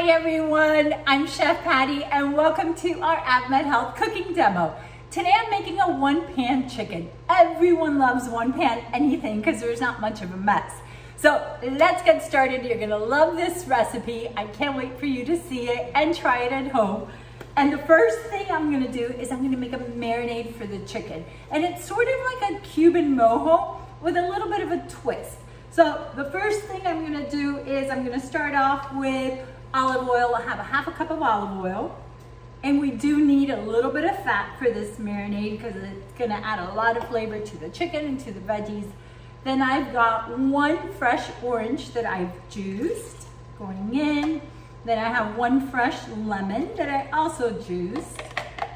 Hi everyone, I'm Chef Patty and welcome to our AvMed Health cooking demo. Today I'm making a one-pan chicken. Everyone loves one-pan anything because there's not much of a mess. So let's get started. You're gonna love this recipe. I can't wait for you to see it and try it at home. And the first thing I'm gonna do is I'm gonna make a marinade for the chicken. And it's sort of like a Cuban mojo with a little bit of a twist. So the first thing I'm gonna do is I'm gonna start off with olive oil. I have a half a cup of olive oil. And we do need a little bit of fat for this marinade because it's gonna add a lot of flavor to the chicken and to the veggies. Then I've got one fresh orange that I've juiced going in. Then I have one fresh lemon that I also juiced.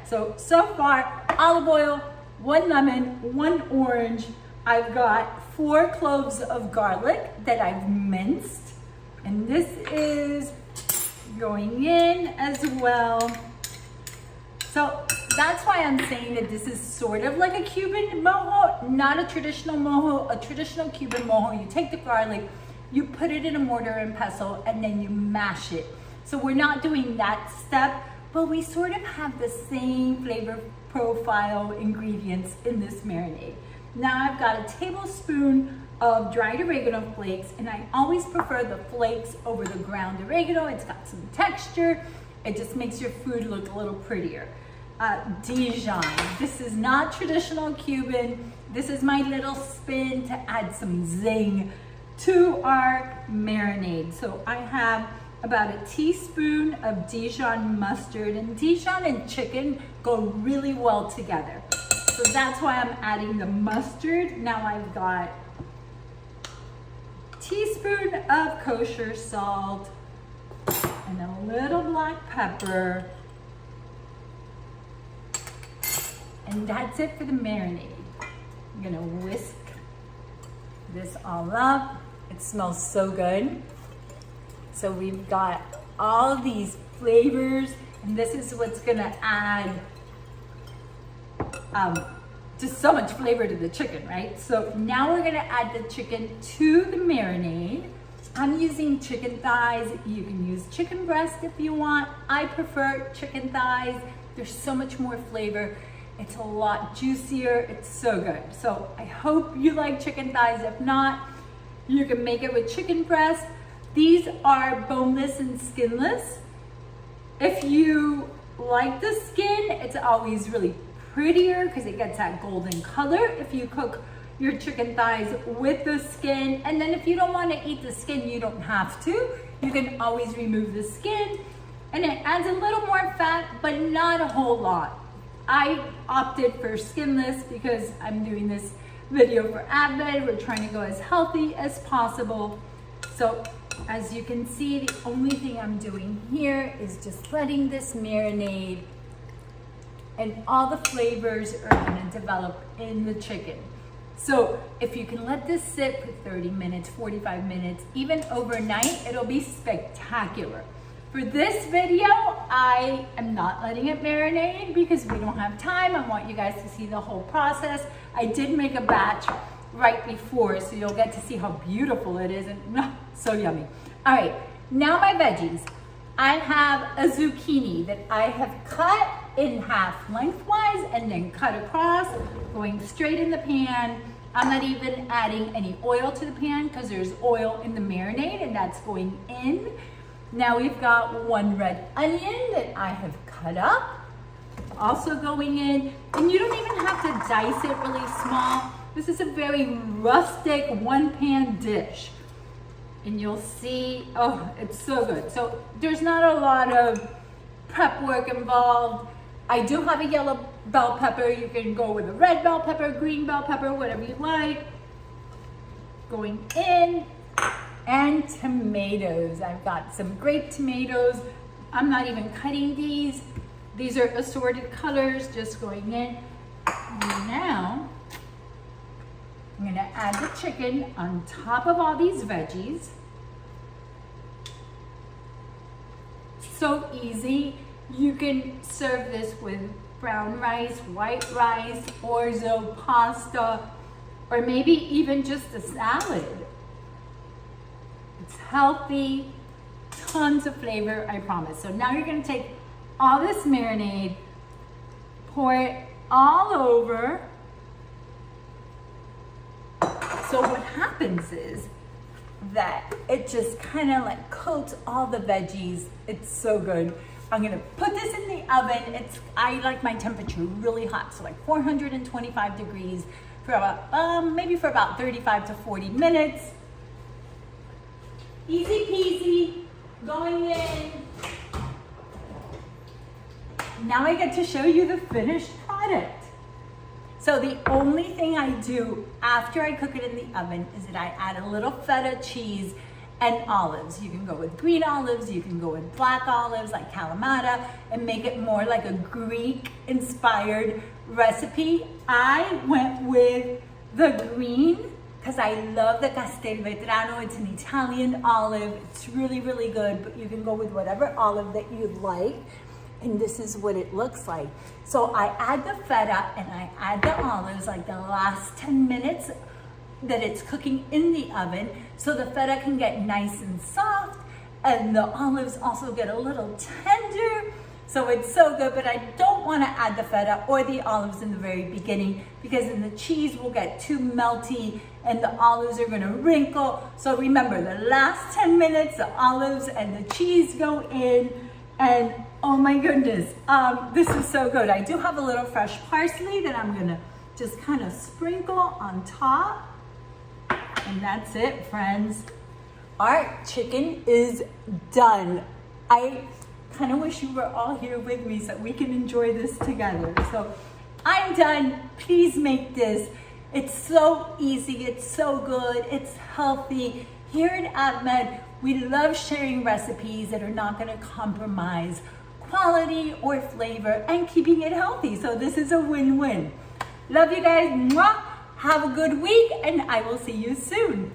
So far, olive oil, one lemon, one orange. I've got 4 cloves of garlic that I've minced. And this is going in as well. So that's why I'm saying that this is sort of like a Cuban mojo, not a traditional mojo. A traditional Cuban mojo, you take the garlic, you put it in a mortar and pestle, and then you mash it. So we're not doing that step, but we sort of have the same flavor profile ingredients in this marinade. Now I've got a tablespoon of dried oregano flakes, and I always prefer the flakes over the ground oregano. It's got some texture. It just makes your food look a little prettier. Dijon. This is not traditional Cuban. This is my little spin to add some zing to our marinade. So I have about a teaspoon of Dijon mustard, and Dijon and chicken go really well together. So that's why I'm adding the mustard. Now I've got a teaspoon of kosher salt and a little black pepper. And that's it for the marinade. I'm gonna whisk this all up. It smells so good. So we've got all these flavors, and this is what's gonna add just so much flavor to the chicken, right? So now we're gonna add the chicken to the marinade. I'm using chicken thighs. You can use chicken breast if you want. I prefer chicken thighs. There's so much more flavor. It's a lot juicier. It's so good. So I hope you like chicken thighs. If not, you can make it with chicken breast. These are boneless and skinless. If you like the skin, it's always really prettier because it gets that golden color if you cook your chicken thighs with the skin. And then if you don't want to eat the skin, you don't have to. You can always remove the skin, and it adds a little more fat, but not a whole lot. I opted for skinless because I'm doing this video for AvMed. We're trying to go as healthy as possible. So as you can see, the only thing I'm doing here is just letting this marinade, and all the flavors are gonna develop in the chicken. So if you can let this sit for 30 minutes, 45 minutes, even overnight, it'll be spectacular. For this video, I am not letting it marinate because we don't have time. I want you guys to see the whole process. I did make a batch right before, so you'll get to see how beautiful it is, and so yummy. All right, now my veggies. I have a zucchini that I have cut in half lengthwise and then cut across, going straight in the pan. I'm not even adding any oil to the pan because there's oil in the marinade, and that's going in. Now we've got one red onion that I have cut up, also going in. And you don't even have to dice it really small. This is a very rustic one-pan dish. And you'll see, oh, it's so good. So there's not a lot of prep work involved. I do have a yellow bell pepper. You can go with a red bell pepper, green bell pepper, whatever you like. Going in. And tomatoes. I've got some grape tomatoes. I'm not even cutting these. These are assorted colors just going in. And now, I'm gonna add the chicken on top of all these veggies. So easy. You can serve this with brown rice, white rice, orzo, pasta, or maybe even just a salad. It's healthy, tons of flavor, I promise. So now you're gonna take all this marinade, pour it all over. So what happens is that it just kind of like coats all the veggies. It's so good. I'm gonna put this in the oven. I like my temperature really hot, so like 425 degrees for about, maybe for about 35 to 40 minutes. Easy peasy, going in. Now I get to show you the finished product. So the only thing I do after I cook it in the oven is that I add a little feta cheese and olives. You can go with green olives, you can go with black olives like kalamata, and make it more like a Greek inspired recipe. I went with the green because I love the Castelvetrano. It's an Italian olive. It's really, really good, but you can go with whatever olive that you like. And this is what it looks like. So I add the feta and I add the olives like the last 10 minutes that it's cooking in the oven, so the feta can get nice and soft and the olives also get a little tender. So it's so good, but I don't want to add the feta or the olives in the very beginning because then the cheese will get too melty and the olives are going to wrinkle. So remember, the last 10 minutes, the olives and the cheese go in, and oh my goodness, this is so good. I do have a little fresh parsley that I'm going to just kind of sprinkle on top. And that's it, friends. Our chicken is done. I kind of wish you were all here with me so we can enjoy this together. So I'm done. Please make this. It's so easy. It's so good. It's healthy. Here at AvMed, we love sharing recipes that are not going to compromise quality or flavor and keeping it healthy. So this is a win-win. Love you guys. Mwah. Have a good week, and I will see you soon.